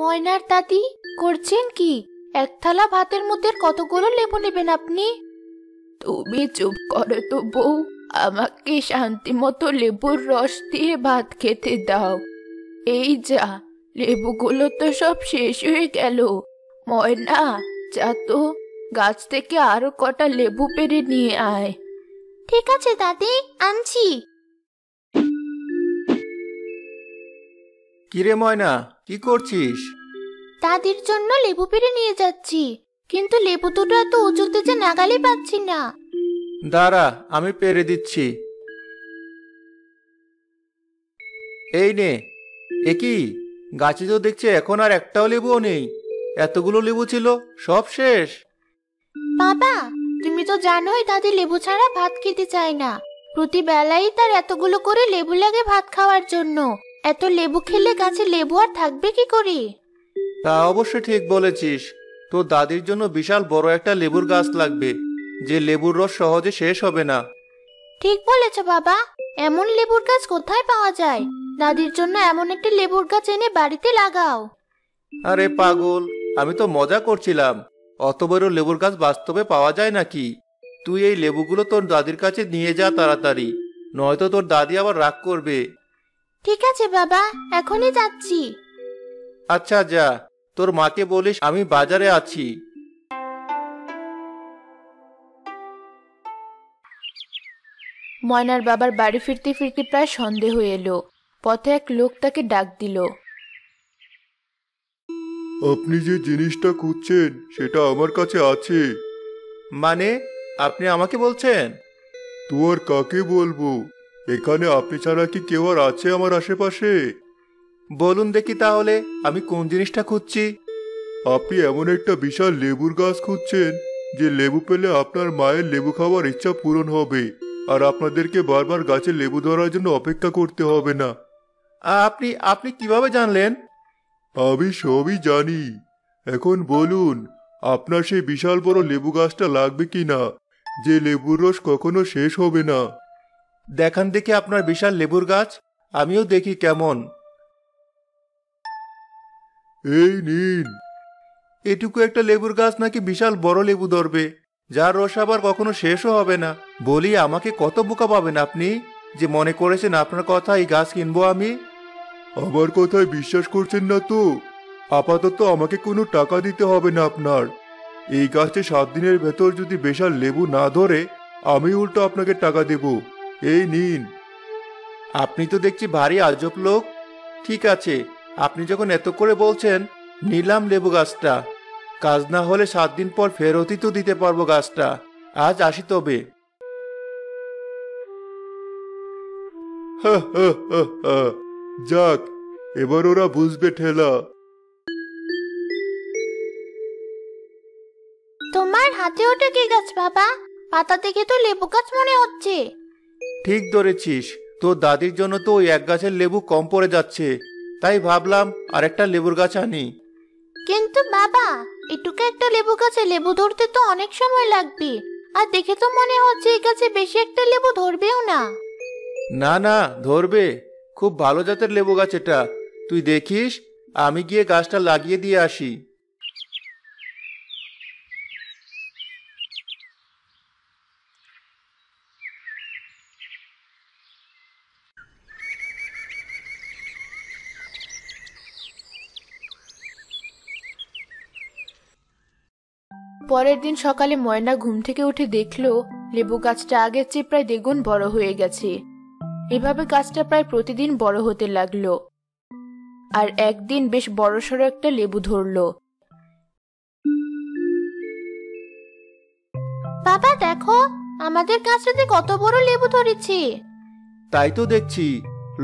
ময়নার দাদি, করছেন কি? এক থালা ভাতের মধ্যে কতগুলো লেবু নেবেন আপনি? তুমি চুপ করো তো বউ, আমাকে শান্তি মতো লেবুর রস দিয়ে ভাত খেতে দাও। এই যা, লেবুগুলো তো সব শেষ হয়ে গেল। ময়না, যা তো, গাছ থেকে আরো কটা লেবু পেড়ে নিয়ে আয়। ঠিক আছে দাদি, আনছি। কিরে ময়না, কি করছিস? দাদির জন্য লেবু পেড়ে নিয়ে যাচ্ছি, কিন্তু লেবু দুটো এত উঁচুতে যে নাগালই পাচ্ছি না। দাঁড়া, আমি পেরে দিচ্ছি। এই নে। এ কি, গাছে তো দেখছি এখন আর একটাও লেবুও নেই। এতগুলো লেবু ছিল, সব শেষ। বাবা, তুমি তো জানোই দাদি লেবু ছাড়া ভাত খেতে চায় না। প্রতি বেলাই তার এতগুলো করে লেবু লাগে ভাত খাওয়ার জন্য। এত লেবু খেলে গাছে লেবু আর থাকবে কি করে? তা অবশ্য ঠিক বলেছিস। তোর দাদির জন্য বিশাল বড় একটা লেবুর গাছ লাগবে, যে লেবুর রস সহজে শেষ হবে না। ঠিক বলেছ বাবা, এমন লেবুর গাছ কোথায় পাওয়া যায়? দাদির জন্য এমন একটা লেবুর গাছ এনে বাড়িতে লাগাও। আরে পাগল, আমি তো মজা করছিলাম। অত বড় লেবুর গাছ বাস্তবে পাওয়া যায় নাকি? তুই এই লেবুগুলো তোর দাদির কাছে নিয়ে যা তাড়াতাড়ি, নয়তো তোর দাদি আবার রাগ করবে। ঠিক আছে বাবা, এখনই যাচ্ছি। আচ্ছা যা, তোর মাকে বলিস আমি বাজারে আছি। ময়নার বাবার বাড়ি ফিরতে ফিরতে প্রায় সন্ধে হয়ে এলো। পথে এক লোক তাকে ডাক দিল। আপনি যে জিনিসটা খুঁজছেন সেটা আমার কাছে আছে। মানে, আপনি আমাকে বলছেন? তো আর কাকে বলবো? এখানে আপনি ছাড়া কি কেউ আর আছে আমার আশেপাশে? বলুন দেখি তাহলে, আমি কোন জিনিসটা খুঁজছি। আপনি এমন একটা বিশাল লেবুর গাছ খুঁজছেন যে লেবু পেলে আপনার মায়ের লেবু খাওয়ার ইচ্ছা পূরণ হবে, আর আপনাদেরকে বারবার গাছে লেবু ধরার জন্য অপেক্ষা করতে হবে না। আপনি আপনি কিভাবে জানলেন? আমি সবই জানি। এখন বলুন, আপনার সেই বিশাল বড় লেবু গাছটা লাগবে কি না, যে লেবুর রস কখনো শেষ হবে না? দেখান দেখি আপনার বিশাল লেবুর গাছ, আমিও দেখি কেমন। এই নিন। এটুকু একটা লেবুর গাছ নাকি বিশাল বড় লেবু ধরবে, যার রস আবার কখনো শেষও হবে না? বলি, আমাকে কত বোকা পাবেন আপনি, যে মনে করেছেন আপনার কথা এই গাছ কিনবো আমি? আমার কথায় বিশ্বাস করছেন না তো? আপাতত আমাকে কোনো টাকা দিতে হবে না আপনার। এই গাছে 7 দিনের ভেতর যদি বিশাল লেবু না ধরে, আমি উল্টো আপনাকে টাকা দেব। এই নিন। আপনি তো দেখছি ভারী আজব লোক। ঠিক আছে, আপনি যখন এত করে বলছেন, নিলাম লেবু গাছটা। কাজ না হলে 7 দিন পর ফেরতই তো দিতে পারবো গাছটা। আজ আসি তবে। হা হা হা হা। যাক, এবার ওরা বুঝবে ঠেলা। তোমার হাতে ওটা কি গাছ বাবা? পাতা দেখে তো লেবু গাছ মনে হচ্ছে। ঠিক ধরেছিস, তোর দাদির জন্য তো ওই এক গাছের লেবু কম পড়ে যাচ্ছে, তাই ভাবলাম আরেকটা লেবুর গাছ আনি। কিন্তু বাবা, এটুকু একটা লেবু গাছে লেবু ধরতে তো অনেক সময় লাগবে, আর দেখে তো মনে হচ্ছে এই গাছে বেশি একটা লেবু ধরবেও না। না না, ধরবে। খুব ভালো জাতের লেবু গাছ এটা। তুই দেখিস, আমি গিয়ে গাছটা লাগিয়ে দিয়ে আসি। পরের দিন সকালে ময়না ঘুম থেকে উঠে দেখলো লেবু গাছটা আগের চেয়ে প্রায় দ্বিগুণ বড় হয়ে গেছে। এভাবে গাছটা প্রায় প্রতিদিন বড় হতে লাগলো, আর একদিন বেশ বড়সড় একটা লেবু ধরলো। বাবা দেখো, আমাদের গাছটাতে কত বড় লেবু ধরেছে। তাই তো দেখছি,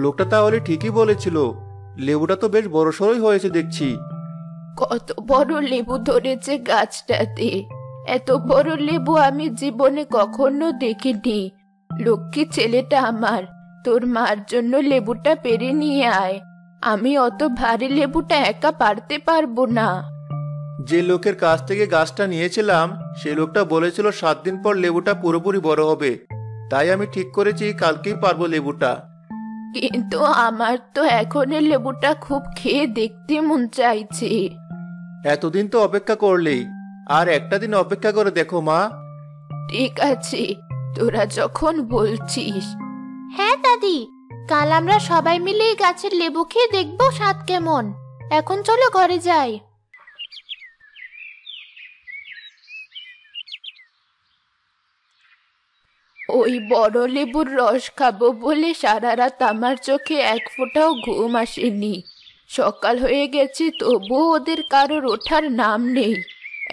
লোকটা তাহলে ঠিকই বলেছিল। লেবুটা তো বেশ বড়সড়ই হয়েছে দেখছি। কত বড় লেবু ধরেছে গাছটাতে! এত বড় লেবু আমি জীবনে কখনো দেখিনি। লক্ষ্মী ছেলেটা আমার, তোর মার জন্য লেবুটা পেরে নিয়ে আয়। আমি অত ভারী লেবুটা একা পারতে পারবো না। যে লোকের কাছ থেকে গাছটা নিয়েছিলাম, সে লোকটা বলেছিল 7 দিন পর লেবুটা পুরোপুরি বড় হবে। তাই আমি ঠিক করেছি কালকেই পারবো লেবুটা। কিন্তু আমার তো এখন এই লেবুটা খুব খেয়ে দেখতে মন চাইছে। এতদিন তো অপেক্ষা করলেই, আর একটা দিন অপেক্ষা করে দেখো মা। ঠিক আছে, তোরা যখন বলছিস। হ্যাঁ দাদি, কাল আমরা সবাই মিলে এই গাছের লেবু খেয়ে দেখবো স্বাদ কেমন। এখন চলো ঘরে যাই। ওই বড় লেবুর রস খাবো বলে সারা রাত আমার চোখে এক ফোঁটাও ঘুম আসেনি। সকাল হয়ে গেছে তবুও ওদের কারোর ওঠার নাম নেই।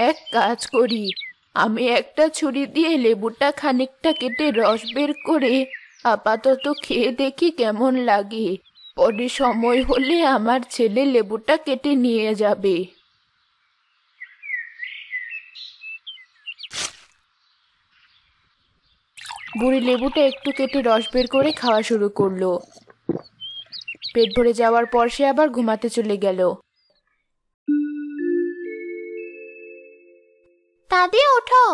এক কাজ করি, আমি একটা ছুরি দিয়ে লেবুটা খানিকটা কেটে রস বের করে আপাতত খেয়ে দেখি কেমন লাগে। পরে সময় হলে আমার ছেলে লেবুটা কেটে নিয়ে যাবে। বুড়ি লেবুটা একটু কেটে রস বের করে খাওয়া শুরু করলো। পেট ভরে যাওয়ার পর সে আবার ঘুমাতে চলে গেল। দাদি ওঠো,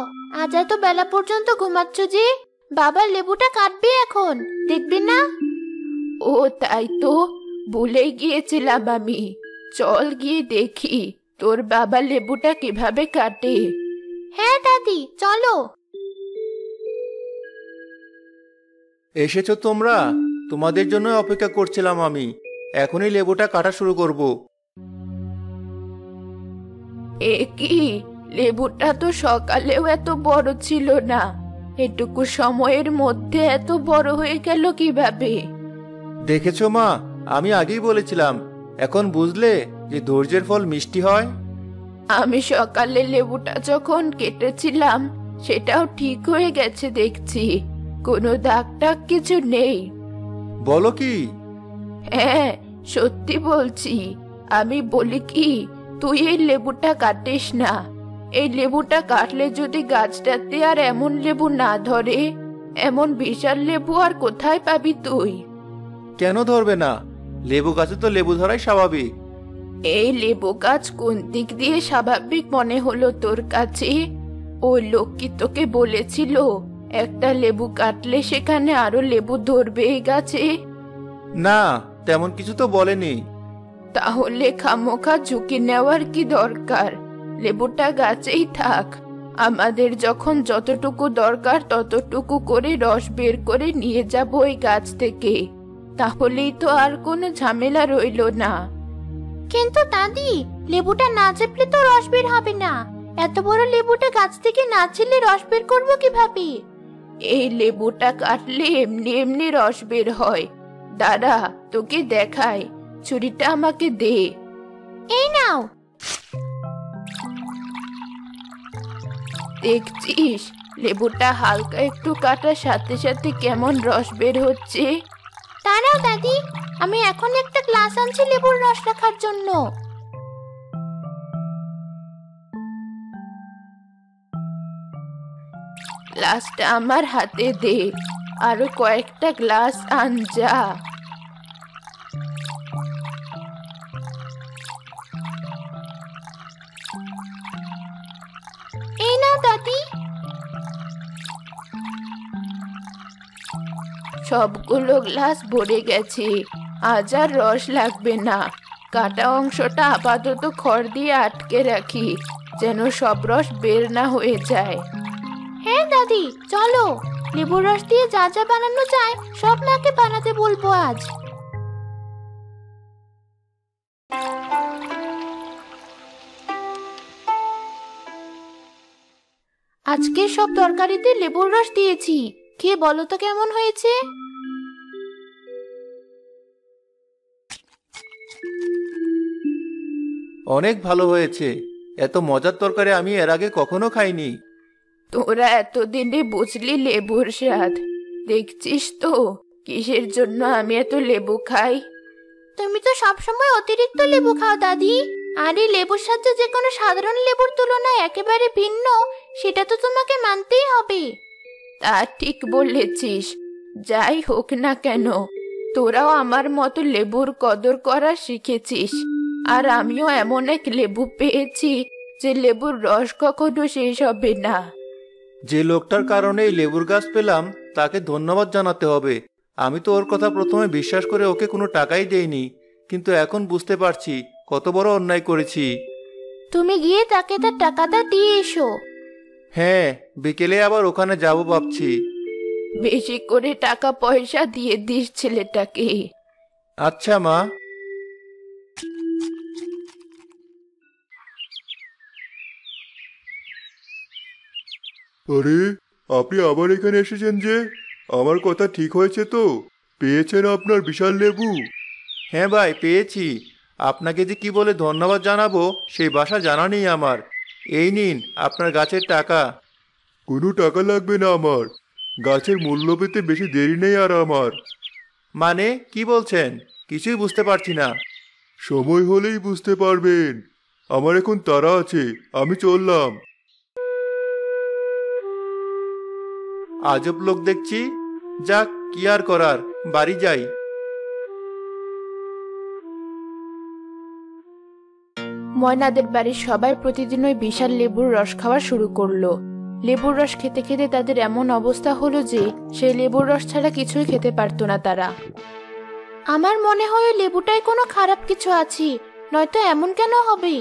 আজ এত বেলা পর্যন্ত ঘুমাচ্ছ যে? বাবা লেবুটা কাটবে এখন, দেখবি না? ও তাই তো, ভুলেই গিয়েছিলাম আমি। চল গিয়ে দেখি তোর বাবা লেবুটা কিভাবে কাটে। হ্যাঁ দাদি, চলো। এসেছো তোমরা? তোমাদের জন্য অপেক্ষা করছিলাম আমি। এখনই লেবুটা কাটা শুরু করব। এ কি, লেবুটা তো সকালেও এত বড় ছিল না, এটুকু সময়ের মধ্যে এত বড় হয়ে গেল কিভাবে? দেখেছো মা, আমি আগেই বলেছিলাম। এখন বুঝলে যে ধৈর্যের ফল মিষ্টি হয়। আমি সকালে লেবুটা যখন কেটেছিলাম সেটাও ঠিক হয়ে গেছে দেখছি, কোনো দাগ টাগ কিছু নেই। বলো কি? হ্যাঁ, সত্যি বলছি। আমি বলি কি, তুই এই লেবুটা কাটিস না। এই লেবুটা কাটলে যদি গাছটাতে আর এমন লেবু না ধরে, এমন বিশাল লেবু আর কোথায় পাবি তুই? কেন ধরবে না? লেবু গাছে তো লেবু ধরাই স্বাভাবিক। এই লেবু গাছ কোন দিক দিয়ে স্বাভাবিক মনে হলো তোর কাছে? ওই লোক কি তোকে বলেছিল একটা লেবু কাটলে সেখানে আরো লেবু ধরবে এই গাছে? না, তেমন কিছু তো বলেনি। তাহলে খামোখা ঝুঁকি নেওয়ার কি দরকার? লেবুটা গাছেই থাক। আমাদের যখন যতটুকু দরকার ততটুকু করে রস বের করে নিয়ে যাব ওই গাছ থেকে। তাহলেই তো আর কোনো ঝামেলা রইল না। কিন্তু দাদি, লেবুটা না চেপলে তো রস বের হবে না। এত বড় লেবুটা গাছ থেকে না ছিলে রস বের করবো কিভাবে? এই লেবুটা কাটলে এমনি এমনি রস বের হয়। দাঁড়া, তোকে দেখাই। ছুরিটা আমাকে দে। এই নাও। দেখছিস লেবুটা হালকা একটু কাটার সাথে সাথে কেমন রস বের হচ্ছে? দাঁড়াও দাদি, আমি এখন একটা গ্লাস আনছি লেবুর রস রাখার জন্য। গ্লাসটা আমার হাতে দে, আরো কয়েকটা গ্লাস আন যা। এই নাও দাদি। সবগুলো গ্লাস ভরে গেছে, আজ আর রস লাগবে না। কাটা অংশটা আপাতত খড় দিয়ে আটকে রাখি, যেন সব রস বের না হয়ে যায়। হ্যাঁ দাদি, চলো। লেবুর রস দিয়ে যা যা বানানো যায় সব মাকে বানাতে বলবো আজ। আজকে সব তরকারিতে লেবুর রস দিয়েছি, খেয়ে বলো তো কেমন হয়েছে? অনেক ভালো হয়েছে। এত মজার তরকারি আমি এর আগে কখনো খাইনি। তোরা এতদিনে বুঝলি লেবুর স্বাদ। দেখছিস তো কিসের জন্য আমি এত লেবু খাই। তুমি তো সবসময় অতিরিক্ত লেবু খাও দাদি, আর এই লেবুর স্বাদ যে কোনো সাধারণ লেবুর তুলনায় একেবারে ভিন্ন, সেটা তো তোমাকে মানতেই হবে। তা ঠিক বলেছিস। যাই হোক না কেন, তোরাও আমার মতো লেবুর কদর করা শিখেছিস। আর আমিও এমন এক লেবু পেয়েছি যে লেবুর রস কখনো শেষ হবে না। যে লোকটার কারণে এই লেবুর গাছ পেলাম তাকে ধন্যবাদ জানাতে হবে। আমি তো ওর কথা প্রথমে বিশ্বাস করে ওকে কোনো টাকাই দেইনি, কিন্তু এখন বুঝতে পারছি কত বড় অন্যায় করেছি। তুমি গিয়ে তাকে তার টাকাটা দিয়ে এসো। হ্যাঁ, বিকেলে আবার ওখানে যাব ভাবছি। বেশি করে টাকা পয়সা দিয়ে দিস ছেলেটাকে। আচ্ছা মা। আরে, আপনি আবার এখানে এসেছেন যে? আমার কথা ঠিক হয়েছে তো? পেয়েছেন আপনার বিশাল লেবু? হ্যাঁ ভাই, পেয়েছি। আপনাকে যে কি বলে ধন্যবাদ জানাবো সেই ভাষা জানা নেই আমার। এই নিন আপনার গাছের টাকা। কোনো টাকা লাগবে না আমার। গাছের মূল্য পেতে বেশি দেরি নেই আর আমার। মানে কি বলছেন? কিছুই বুঝতে পারছি না। সময় হলেই বুঝতে পারবেন। আমার এখন তাড়া আছে, আমি চললাম। আজব লোক দেখছি। যাক, কি আর করার, বাড়ি যাই। ময়নাদের বাড়ির সবাই প্রতিদিন ওই বিশাল লেবুর রস খাওয়া শুরু করলো। লেবুর রস খেতে খেতে তাদের এমন অবস্থা হলো যে সেই লেবুর রস ছাড়া কিছুই খেতে পারতো না তারা। আমার মনে হয় ওই লেবুটাই কোনো খারাপ কিছু আছে, নয়তো এমন কেন হবে?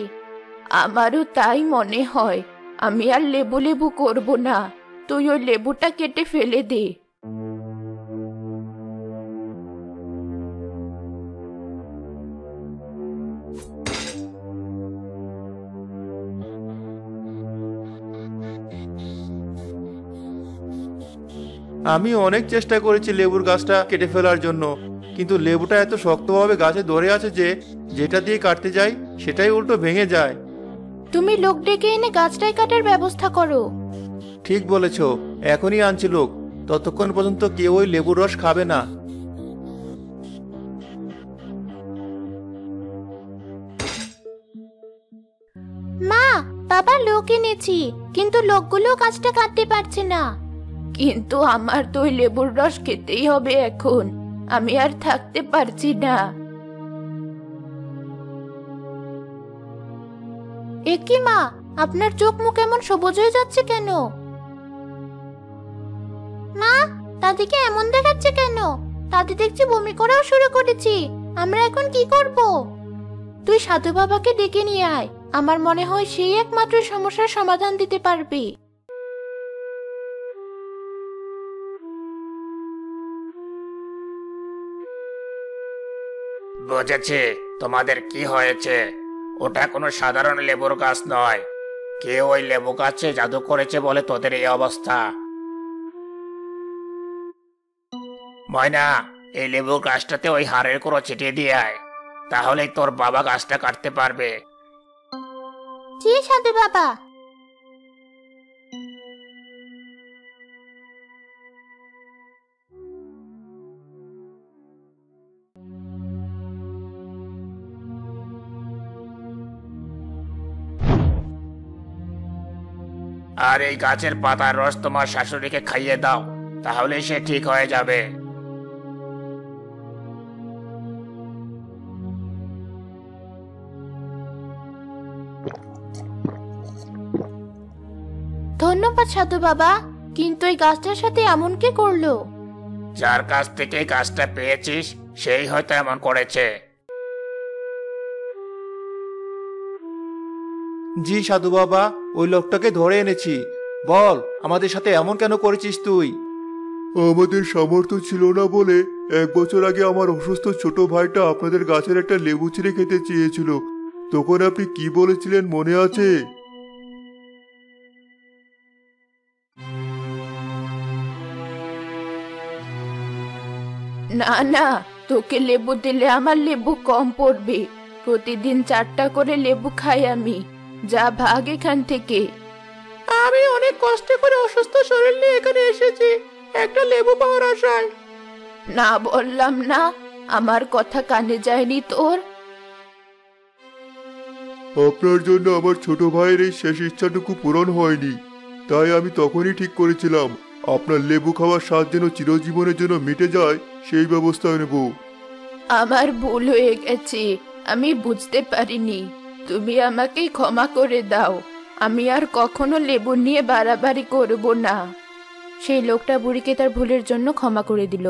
আমারও তাই মনে হয়। আমি আর লেবু লেবু করব না, তুই ওই লেবুটা কেটে ফেলে দে। আমি অনেক চেষ্টা করেছি লেবুর গাছটা কেটে ফেলার জন্য, কিন্তু লেবুটা এত শক্তভাবে গাছে ধরে আছে যে যেটা দিয়ে কাটতে যাই সেটাই উল্টো ভেঙে যায়। তুমি লোক ডেকে এনে গাছটাই কাটার ব্যবস্থা করো। ঠিক বলেছ, এখনই আনছি লোক। ততক্ষণ পর্যন্ত কেউ ওই লেবুর রস খাবে না। মা, বাবা লোক এনেছি, কিন্তু লোকগুলো গাছটা কাটতে পারছে না। কিন্তু আমার তো ওই লেবুর রস খেতেই হবে এখন। আমি আর থাকতে পারছি না। এ কি মা, আপনার চোখ মুখ এমন সবুজ হয়ে যাচ্ছে কেন? মা, দাদিকে এমন দেখাচ্ছে কেন? দাদি দেখছি বমি করাও শুরু করেছি। আমরা এখন কি করব? তুই সাধু বাবাকে ডেকে নিয়ে আয়। আমার মনে হয় সেই একমাত্র সমস্যার সমাধান দিতে পারবে। বুঝেছি তোমাদের কি হয়েছে। ওটা কোনো সাধারণ লেবুর গাছ নয়। কেউ ওই লেবু গাছে জাদু করেছে বলে তোদের এই অবস্থা। ময়না, এই লেবু গাছটাতে ওই হাড়ের গুঁড়ো ছিটিয়ে দিয়ে আয়, তাহলেই তোর বাবা গাছটা কাটতে পারবে। জি সাধু বাবা। আর এই গাছের পাতার রস তোমার শাশুড়িকে খাইয়ে দাও, তাহলে সে ঠিক হয়ে যাবে। ধন্যবাদ সাধু বাবা, কিন্তু এই গাছটার সাথে এমন কে করলো? যার কাছ থেকে গাছটা পেয়েছিস সেই হয়তো এমন করেছে। জি সাধু বাবা, ওই লোকটাকে ধরে এনেছি। বল, আমাদের সাথে এমন কেন করেছিস তুই? আমাদের সামর্থ্য ছিল না বলে 1 বছর আগে আমার অসুস্থ ছোট ভাইটা আপনাদের গাছের একটা লেবু ছিঁড়ে খেতে চেয়েছিল। তখন আপনি কি বলেছিলেন মনে আছে? না না, তোকে লেবু দিলে আমার লেবু কম পড়বে। প্রতিদিন 4টা করে লেবু খাই আমি। যা ভাগ এখান থেকে। আমি অনেক কষ্ট করে অসুস্থ শরীর নিয়ে এখানে এসেছি একটা লেবু পাওয়ার আশায়। না বললাম না, আমার কথা কানে যায়নি তোর? আপনার জন্য আমার ছোট ভাইয়ের এই শেষ ইচ্ছাটুকু পূরণ হয়নি, তাই আমি তখনই ঠিক করেছিলাম আপনার লেবু খাওয়ার স্বাদ যেন চিরজীবনের জন্য মিটে যায় সেই ব্যবস্থা নেব। আমার ভুল হয়ে গেছে, আমি বুঝতে পারিনি। তুমি আমাকে ক্ষমা করে দাও। আমি আর কখনো লেবু নিয়ে বাড়াবাড়ি করব না। সেই লোকটা বুড়িকে তার ভুলের জন্য ক্ষমা করে দিল।